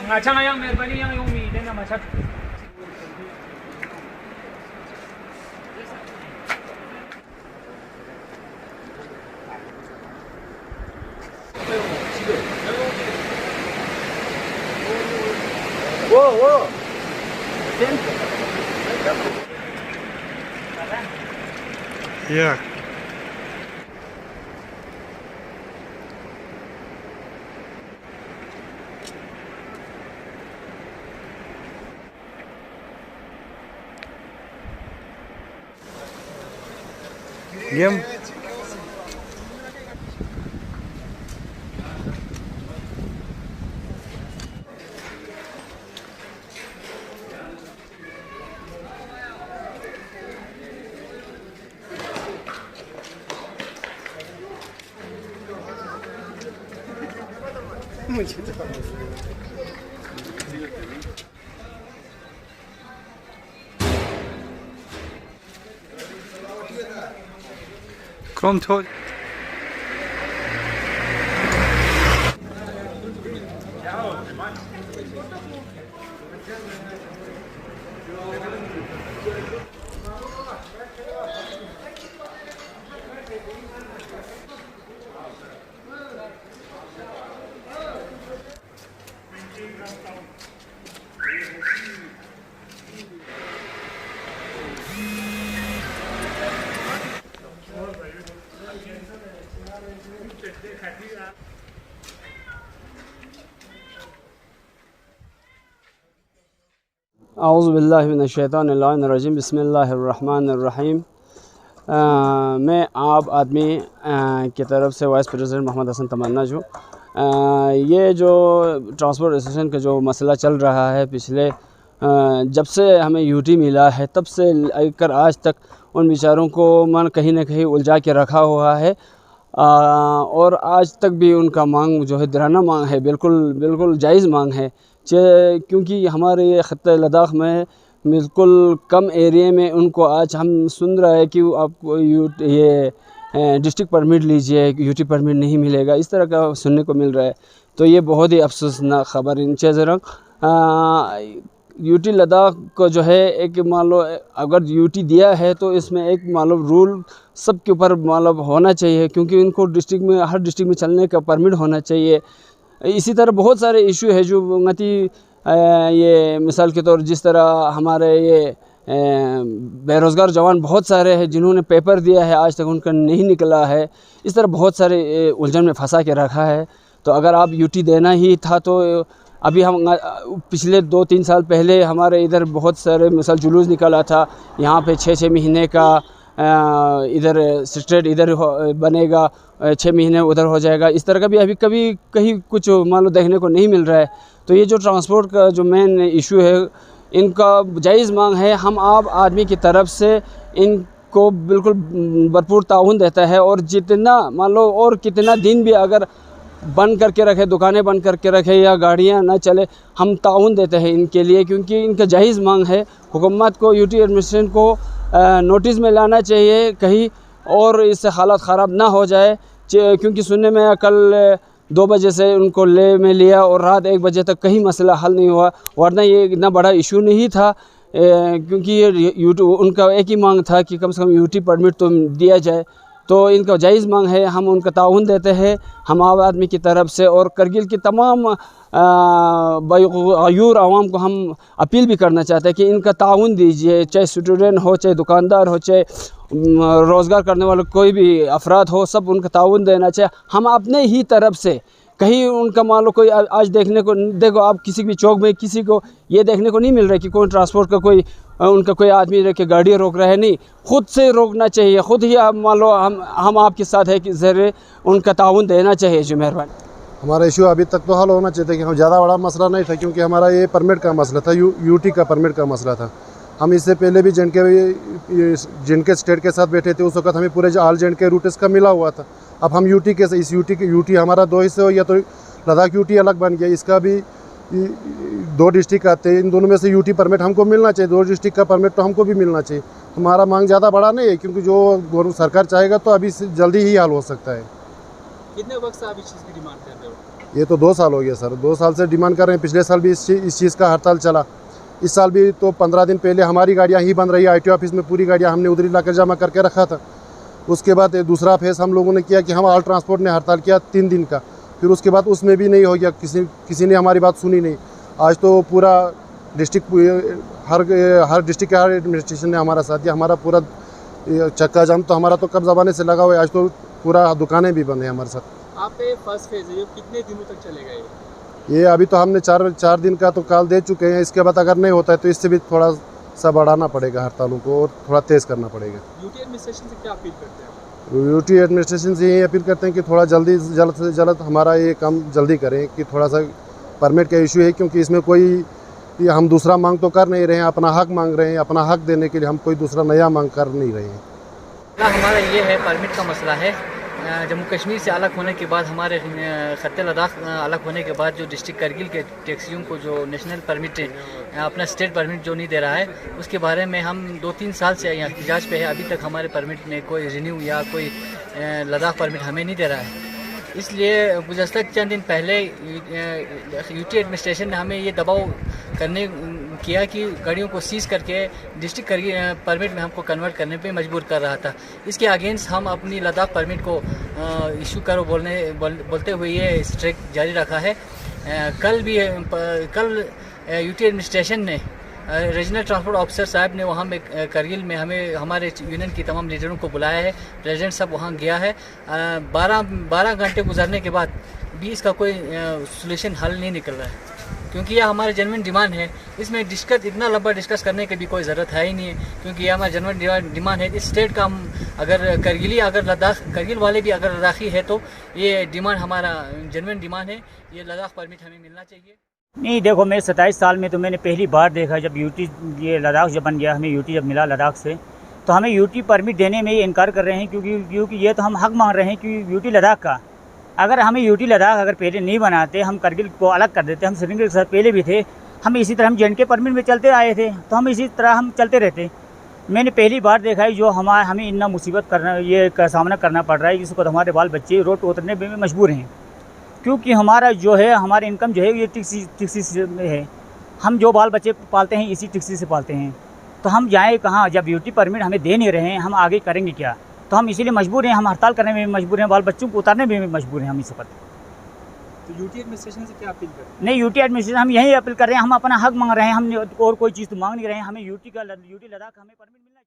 अच्छा yang मेहरबानी yang उम्मीद है ना अच्छा वो Yeah. Game. Chrome toad. औज़ुबिल्लाहिमिनश्शैतानिर्रजीम बिस्मिल्लाहिर्रहमानिर्रहीम। मैं आप आदमी की तरफ से वाइस प्रेसिडेंट मोहम्मद हसन तमन्ना जो ये जो ट्रांसपोर्ट एसोसिएशन का जो मसला चल रहा है पिछले जब से हमें यूटी मिला है तब से लेकर आज तक उन बेचारों को मन कहीं ना कहीं उलझा के रखा हुआ है और आज तक भी उनका मांग जो है दिराना मांग है, बिल्कुल जायज़ मांग है। क्योंकि हमारे ये ख़त्ते लद्दाख में बिल्कुल कम एरिया में उनको आज हम सुन रहे हैं कि आपको ये डिस्ट्रिक्ट परमिट लीजिए, यूटी परमिट नहीं मिलेगा, इस तरह का सुनने को मिल रहा है। तो ये बहुत ही अफसोसनाक ख़बर इन चेज़रंग यूटी लद्दाख को जो है एक मान लो अगर यूटी दिया है तो इसमें एक मान लो रूल सब के ऊपर मतलब होना चाहिए, क्योंकि इनको डिस्ट्रिक्ट में हर डिस्ट्रिक्ट में चलने का परमिट होना चाहिए। इसी तरह बहुत सारे इशू है जो गति ये मिसाल के तौर जिस तरह हमारे ये बेरोज़गार जवान बहुत सारे हैं जिन्होंने पेपर दिया है आज तक उनका नहीं निकला है, इस तरह बहुत सारे उलझन में फंसा के रखा है। तो अगर आप यूटी देना ही था तो अभी हम पिछले 2-3 साल पहले हमारे इधर बहुत सारे मिसाल जुलूस निकला था, यहाँ पे 6-6 महीने का इधर स्टेट इधर बनेगा, 6 महीने उधर हो जाएगा, इस तरह का भी अभी कभी कहीं कुछ मान लो देखने को नहीं मिल रहा है। तो ये जो ट्रांसपोर्ट का जो मेन इशू है इनका जायज़ मांग है, हम आप आदमी की तरफ से इनको बिल्कुल भरपूर ताउन देता है। और जितना मान लो और कितना दिन भी अगर बंद करके रखे, दुकानें बंद करके रखे या गाड़ियां ना चले, हम ताउन देते हैं इनके लिए, क्योंकि इनका जायज़ मांग है। हुकूमत को यूटी एडमिनिस्ट्रेशन को नोटिस में लाना चाहिए कहीं और इससे हालत ख़राब ना हो जाए, क्योंकि सुनने में कल 2 बजे से उनको ले में लिया और रात 1 बजे तक कहीं मसला हल नहीं हुआ, वरना ये इतना बड़ा इशू नहीं था। क्योंकि ये यूटी उनका एक ही मांग था कि कम से कम यूटी परमिट तो दिया जाए। तो इनका जायज़ मांग है, हम उनका ताउन देते हैं हम आम आदमी की तरफ से। और करगिल की तमाम बायूर आवाम को हम अपील भी करना चाहते हैं कि इनका ताउन दीजिए, चाहे स्टूडेंट हो, चाहे दुकानदार हो, चाहे रोज़गार करने वाले कोई भी अफराद हो, सब उनका ताउन देना चाहिए। हम अपने ही तरफ से कहीं उनका मान लो कोई आज देखने को देखो आप किसी भी चौक में किसी को ये देखने को नहीं मिल रहा है कि कोई ट्रांसपोर्ट का कोई उनका कोई आदमी रह के गाड़ी रोक रहा है, नहीं, खुद से रोकना चाहिए, खुद ही आप मान लो हम आपके साथ है कि ज़रिए उनका ताउन देना चाहिए जी, मेहरबानी। हमारा इशू अभी तक तो हल होना चाहिए कि हम ज़्यादा बड़ा मसला नहीं था, क्योंकि हमारा ये परमिट का मसला था, यूटी का परमिट का मसला था। हम इससे पहले भी जिनके स्टेट के साथ बैठे थे उस वक्त हमें पूरे ऑल के रूट्स का मिला हुआ था। अब हम यूटी के इस यूटी हमारा 2 हिस्से हो, या तो लद्दाख यूटी अलग बन गया, इसका भी 2 डिस्ट्रिक्ट आते हैं, इन दोनों में से यूटी परमिट हमको मिलना चाहिए, 2 डिस्ट्रिक्ट का परमिट तो हमको भी मिलना चाहिए। हमारा मांग ज़्यादा बड़ा नहीं है, क्योंकि जो सरकार चाहेगा तो अभी से जल्दी ही हल हो सकता है। कितने वक्त से आप इस चीज़ की डिमांड कर रहे हो? ये तो 2 साल हो गया सर, 2 साल से डिमांड कर रहे हैं। पिछले साल भी इस चीज़ का हड़ताल चला। इस साल भी तो 15 दिन पहले हमारी गाड़ियाँ ही बन रही है। ITO ऑफिस में पूरी गाड़ियाँ हमने उधर ही लाकर जमा करके रखा था। उसके बाद दूसरा फेस हम लोगों ने किया कि हम ऑल ट्रांसपोर्ट ने हड़ताल किया 3 दिन का। फिर उसके बाद उसमें भी नहीं हो गया, किसी ने हमारी बात सुनी नहीं। आज तो पूरा डिस्ट्रिक्ट हर डिस्ट्रिक्ट के हर एडमिनिस्ट्रेशन ने हमारा साथ दिया। हमारा पूरा चक्का जाम तो हमारा तो कब ज़माने से लगा हुआ है। आज तो पूरा दुकानें भी बंद हैं हमारे साथ। आप पे फर्स्ट फेज है, ये कितने दिनों तक चलेगा ये? ये अभी तो हमने 4 दिन का तो कॉल दे चुके हैं। इसके बाद अगर नहीं होता है तो इससे भी थोड़ा सा बढ़ाना पड़ेगा हड़तालों को और थोड़ा तेज़ करना पड़ेगा। यूटी एडमिनिस्ट्रेशन से क्या अपील करते हैं? यूटी एडमिनिस्ट्रेशन से यही अपील करते हैं कि थोड़ा जल्द से जल्द हमारा ये काम जल्दी करें कि थोड़ा सा परमिट का इशू है, क्योंकि इसमें कोई हम दूसरा मांग तो कर नहीं रहे हैं, अपना हक मांग रहे हैं। अपना हक देने के लिए हम कोई दूसरा नया मांग कर नहीं रहे हैं। हमारा ये है परमिट का मसला है। जम्मू कश्मीर से अलग होने के बाद, हमारे ख़त्ते लद्दाख अलग होने के बाद जो डिस्ट्रिक्ट करगिल के टैक्सियों को जो नेशनल परमिट अपना स्टेट परमिट जो नहीं दे रहा है, उसके बारे में हम 2-3 साल से यहाँ एहतजाज पे है। अभी तक हमारे परमिट में कोई रिन्यू या कोई लद्दाख परमिट हमें नहीं दे रहा है। इसलिए गुज़श्ता चंद दिन पहले यूटी एडमिनिस्ट्रेशन ने हमें ये दबाव करने किया कि गाड़ियों को सीज करके डिस्ट्रिक्ट परमिट में हमको कन्वर्ट करने पे मजबूर कर रहा था। इसके अगेंस्ट हम अपनी लद्दाख परमिट को इशू करो बोलते हुए ये स्ट्राइक जारी रखा है। कल यूटी एडमिनिस्ट्रेशन ने रीजनल ट्रांसपोर्ट ऑफिसर साहब ने वहाँ में करगिल में हमें हमारे यूनियन की तमाम लीडरों को बुलाया है। प्रेसिडेंट साहब वहाँ गया है। 12 घंटे गुजरने के बाद भी इसका कोई सॉल्यूशन हल नहीं निकल रहा है, क्योंकि यह हमारी जेन्युइन डिमांड है। इसमें इतना लंबा डिस्कस करने की भी कोई ज़रूरत है ही नहीं है, क्योंकि यह हमारी जेन्युइन डिमांड है। इस स्टेट का हम अगर लद्दाख करगिल वाले भी अगर लद्दाखी है तो ये डिमांड हमारा जेन्युइन डिमांड है। ये लद्दाख परमिट हमें मिलना चाहिए। नहीं देखो, मैं 27 साल में तो मैंने पहली बार देखा जब यूटी ये लद्दाख जब बन गया, हमें यूटी जब मिला लद्दाख से, तो हमें यूटी परमिट देने में ये इनकार कर रहे हैं, क्योंकि ये तो हम हक मांग रहे हैं कि यूटी लद्दाख का। अगर हमें यूटी लद्दाख अगर पहले नहीं बनाते, हम करगिल को अलग कर देते, हम श्रीनगर के साथ पहले भी थे, हम इसी तरह हम JNK परमिट में चलते आए थे, तो हम इसी तरह हम चलते रहते। मैंने पहली बार देखा है जो हमें इतना मुसीबत करना ये का सामना करना पड़ रहा है, जिसको हमारे बाल बच्चे रोड पर उतरने में मजबूर हैं, क्योंकि हमारा जो है हमारी इनकम जो है ये टैक्सी से है। हम जो बाल बच्चे पालते हैं इसी टैक्सी से पालते हैं, तो हम जाएँ कहाँ? जब यूटी परमिट हमें दे नहीं रहे हैं, हम आगे करेंगे क्या? तो हम इसीलिए मजबूर हैं, हम हड़ताल करने में मजबूर हैं, बाल बच्चों को उतारने में मजबूर हैं हम इस वक्त। तो यूटी एडमिनिस्ट्रेशन से क्या अपील करते हैं? नहीं, यूटी एडमिनिस्ट्रेशन हम यही अपील कर रहे हैं, हम अपना हक मांग रहे हैं, हम और कोई चीज़ तो मांग नहीं रहे हैं। हमें यूटी लद्दाख हमें परमिट मिलना